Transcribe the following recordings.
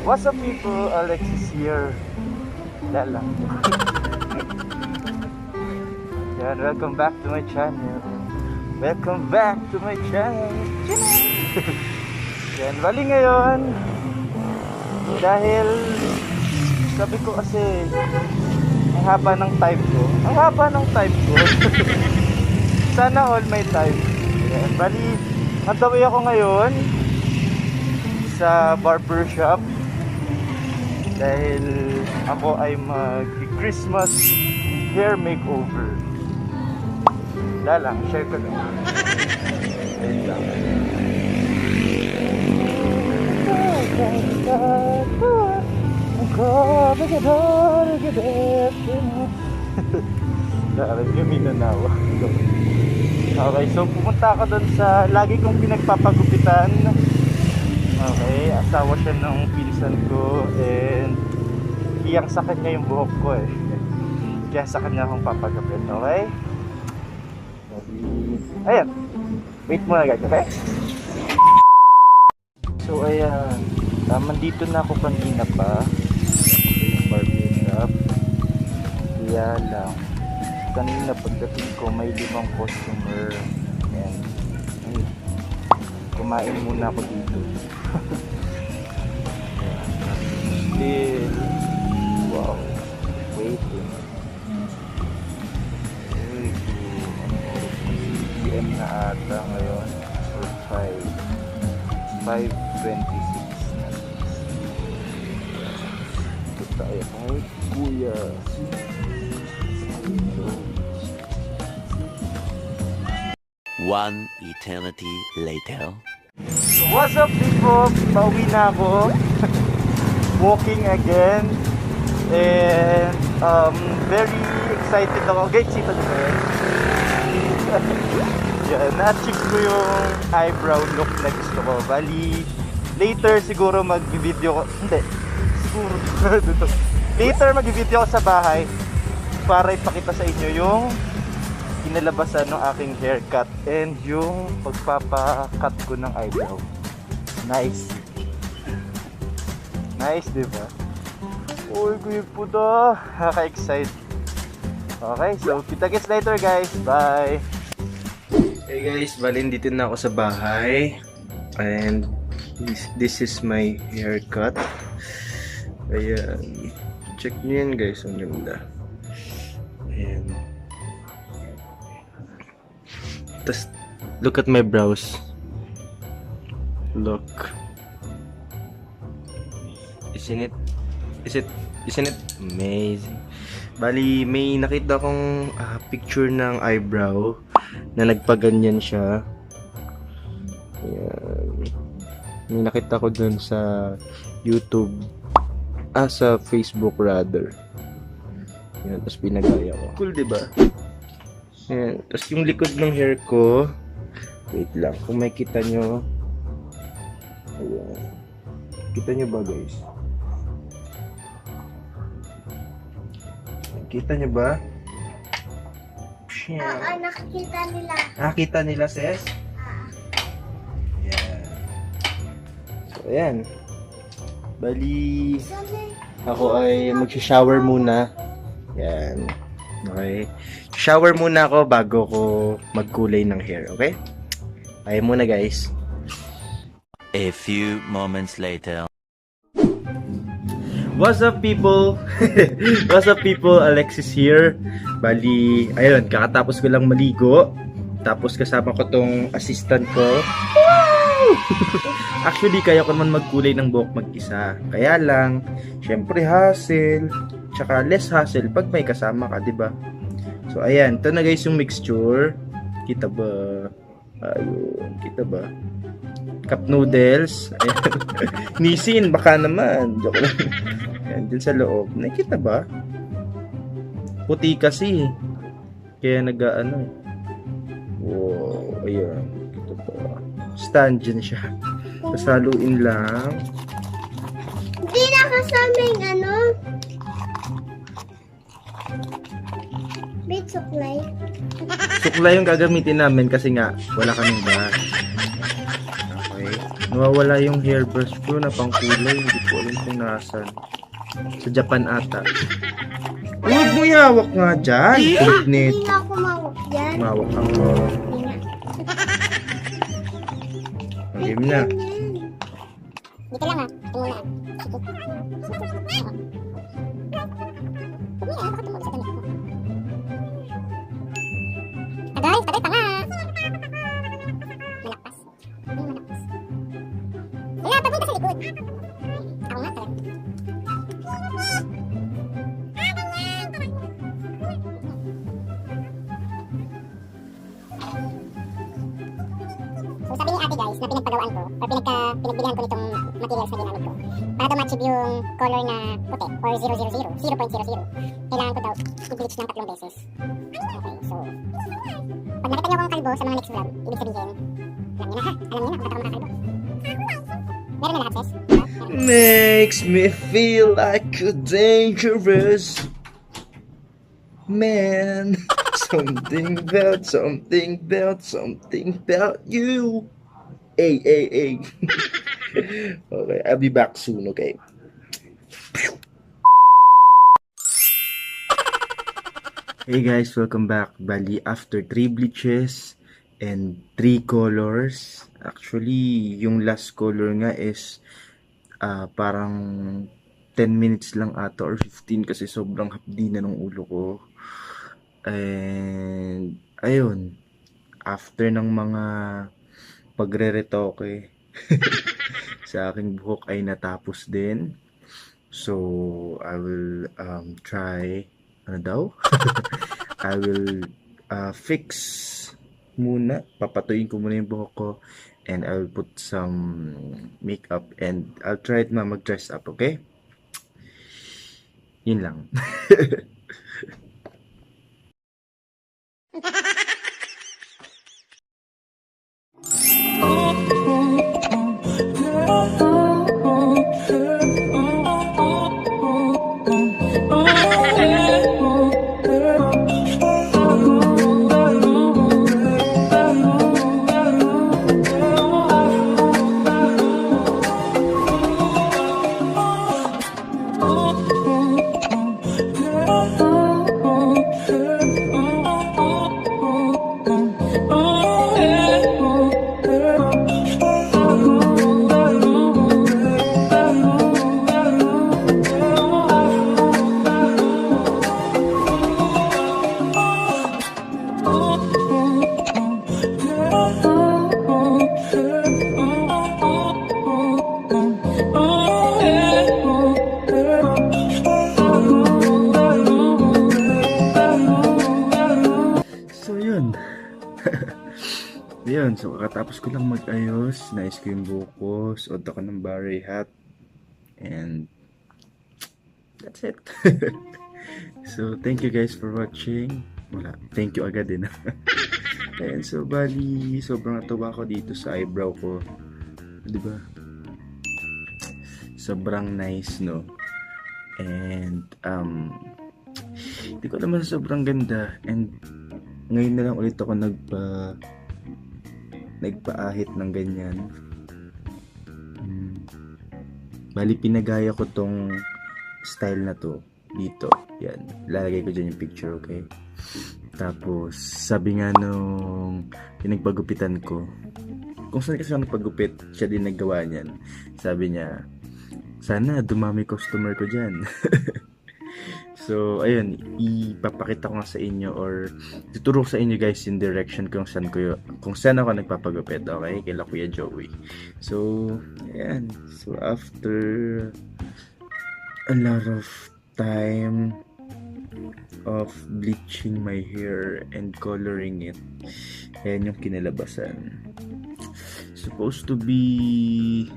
What's up people? Alexis here. Lala. Yan, welcome back to my channel. Welcome back to my channel. Yan, bali ngayon. Dahil sabi ko kasi ang haba ng time ko. Ang haba ng time ko. Sana all my time. Yan, bali on the way ako ngayon sa barbershop dahil ako ay mag-Christmas hair makeover. Lang, share ko lang. Ayun lang. Yung minanawa. Okay, so pumunta ako doon sa lagi kong pinagpapagupitan. Okay, asawa siya ng pinsan ko and iyang sa kanya yung buhok ko eh. Kaya sa kanya akong papagupit, okay? Ayan, wait muna guys, okay? So ayan, mandito na ako kanina pa yung barbershop. Kaya lang, kanina pagdating ko may 5 customer and kumain muna ako dito. Still, wow, waiting. PM na ata ngayon or 5:26 na. Ito tayo kay Kuya. One eternity later. So what's up people? Pauwi na ako. Walking again. And very excited ako. Guys, sita nyo ba yan? Yan, na-achieve ko yung eyebrow look na gusto ko. Bali, later siguro mag-video ko. Hindi, siguro. Later mag-video ko sa bahay para ipakita sa inyo yung kinalabasan ng aking haircut and yung pagpapakat ko ng eyebrow. Nice. Nice, diba? Uy, kuya po to. Nakaka-excite. Okay, so kita-kits later guys. Bye! Hey guys, balin dito na ako sa bahay. And this is my haircut. Ayan. Check nyo yan guys, ang ganda. Ayan. Just look at my brows. Look. Isn't it amazing? Bali, may nakita akong picture ng eyebrow na nagpaganyan siya. Ayan. May nakita ko dun sa YouTube. Sa Facebook rather. Ayan, tapos pinagaya ko. Cool, diba? Ayan. Tapos yung likod ng hair ko, wait lang, kung makita nyo. Ayan. Kita nyo ba guys? Kita nyo ba? Nakikita nila. Nakita nila, sis? Ayan. So, ayan. Bali, ako ay mag-shower muna. Ayan. Okay. Shower muna ako bago ko magkulay ng hair, okay? Ayaw muna guys. A few moments later. What's up people? What's up people? Alexis here. Bali, ayun, kakatapos ko lang maligo. Tapos kasama ko tong assistant ko. Actually, kaya ko naman magkulay ng buhok mag-isa. Kaya lang, syempre hassle. Tsaka less hassle pag may kasama ka, diba? So ayan, ito na guys yung mixture. Kita ba? Ayun, kita ba? Cup noodles. Ayan. Nisin, baka naman. Joke lang. Ayan, dun sa loob. Nakita ba? Puti kasi. Kaya nag-ano. Wow, ayan. Kita ba? Stand dyan siya. Tapos haluin lang. Hindi na kasaming may suklay. Suklay yung gagamitin namin kasi nga wala kaming gas. Okay. Nawawala yung hairbrush ko na pangkulay. Hindi ko alam kung nasan. Sa Japan ata. Huwag mo yawak nga dyan. Kulit nito. Hindi na ako mawak dyan. Mawak ako. Hindi na. Game na. Dito lang ha. Tagal, tagal pa nga. Malakpas. Malakpas. Wala, papunta sa likod. Ako nga, tagal. So sabi ni ate guys na pinagpagawaan ko or pinagbilihan ko nitong materials na ginamit ko para daw ma-achieve yung color na puti or 0.00 kailangan ko daw i-bleach ng 3 beses. Okay, so pag nakita niyo akong kalbo sa mga next vlog, ibig sabihin alam niyo na kung ba't ako makakalbo. Meron na lahat sis? Makes me feel like a dangerous man. Something about you. Hey. Okay, I'll be back soon, okay? Hey guys, welcome back. Bali, after 3 bleaches and 3 colors. Actually, yung last color nga is parang 10 minutes lang ata or 15 kasi sobrang hapdi na ng ulo ko. And ayun, after ng mga pagre-retoke sa aking buhok ay natapos din. So I will try I will fix muna, papatuyin ko muna yung buhok ko and I will put some makeup and I'll try it mag-dress up, okay? Yun lang. Yun, so kakatapos ko lang mag-ayos, nais ko yung buhok, suot ako ng beret hat, and that's it. So, thank you guys for watching. Wala, thank you agad din. And so, bali, sobrang natuwa ko dito sa eyebrow ko. Diba? Sobrang nice, no? And, hindi ko naman sobrang ganda. And, ngayon na lang ulit ako nagpaahit ng ganyan. Bali, pinagaya ko tong style na to dito. Yan. Lalagay ko dyan yung picture, okay? Tapos, sabi nga nung pinagpagupitan ko, kung saan kasi ako nagpagupit, siya din naggawa niyan. Sabi niya, sana dumami customer ko dyan. So, ayun, ipapakita ko nga sa inyo or tuturo sa inyo guys yung direction kung saan ako nagpapagupit, okay? Kila Kuya Joey. So, ayan. So, after a lot of time of bleaching my hair and coloring it, ayan yung kinalabasan. Supposed to be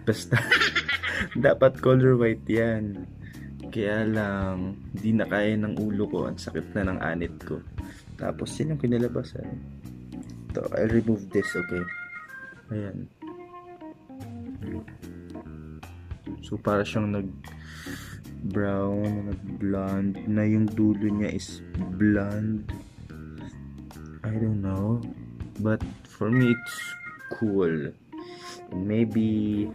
basta dapat color white yan, kaya lang di na kaya ng ulo ko, ang sakit na ng anit ko. Tapos yun yung kinalabasan. So I'll remove this, okay? Ayan, so para siyang nag brown, nag blonde na, yung dulo niya is blonde. I don't know. But for me, it's cool. And maybe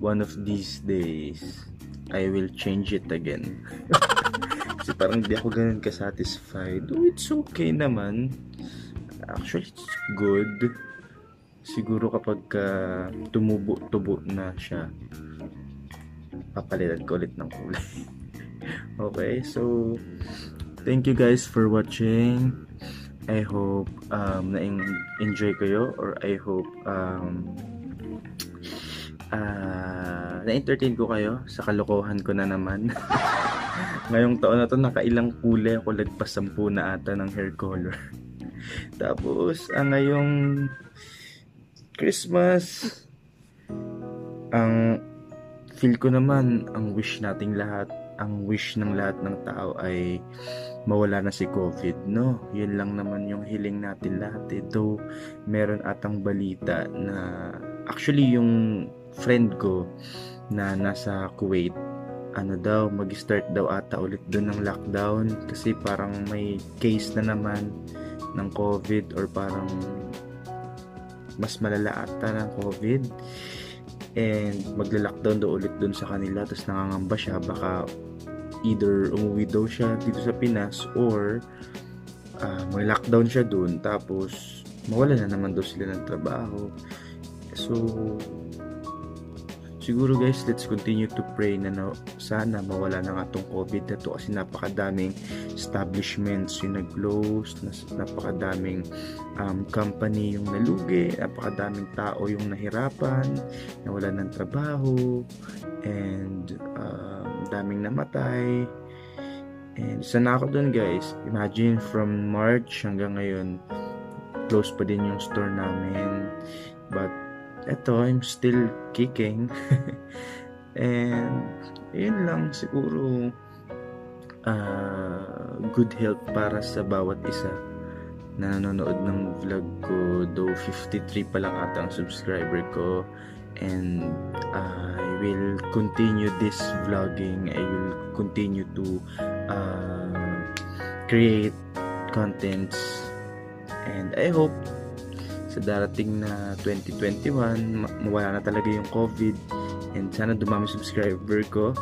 one of these days, I will change it again. Kasi parang di ako ganun ka-satisfied. Oh, it's okay naman. Actually, it's good. Siguro kapag tumubo-tubo na siya, papalitan ko ulit ng kulay. Okay, so thank you guys for watching. I hope na-enjoy kayo, or I hope na-entertain ko kayo sa kalokohan ko na naman. Ngayong taon na to, nakailang kulay ako, lagpas 10 na ata ng hair color. Tapos ngayong Christmas, ang feel ko naman, ang wish nating lahat, ang wish ng lahat ng tao ay mawala na si COVID, no? Yun lang naman yung hiling natin lahat. Though meron atang balita na actually yung friend ko na nasa Kuwait, mag-start daw ata ulit doon ng lockdown kasi parang may case na naman ng COVID, or parang mas malala ata ng COVID, and magla-lockdown daw ulit doon sa kanila. Tapos nangangamba siya, baka either umuwi daw siya dito sa Pinas, or mag-lockdown siya doon tapos mawala na naman daw sila ng trabaho. So siguro guys, let's continue to pray na sana mawala na nga tong COVID na to, kasi napakadaming establishments yung nag-close, napakadaming company yung nalugi, napakadaming tao yung nahirapan, nawala ng trabaho, and daming namatay. And sana ako dun guys. Imagine from March hanggang ngayon, close pa din yung store namin, but eto, I'm still kicking. And yun lang siguro, good health para sa bawat isa na nanonood ng vlog ko. Though 53 pa lang ata ang subscriber ko, and I will continue this vlogging. I will continue to create contents, and I hope sa darating na 2021 mawala na talaga yung COVID, and sana dumami subscriber ko.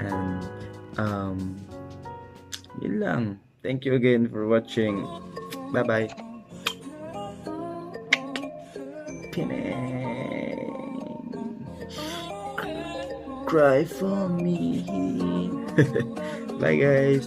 And yun lang. Thank you again for watching. Bye bye. Cry for me. Bye guys.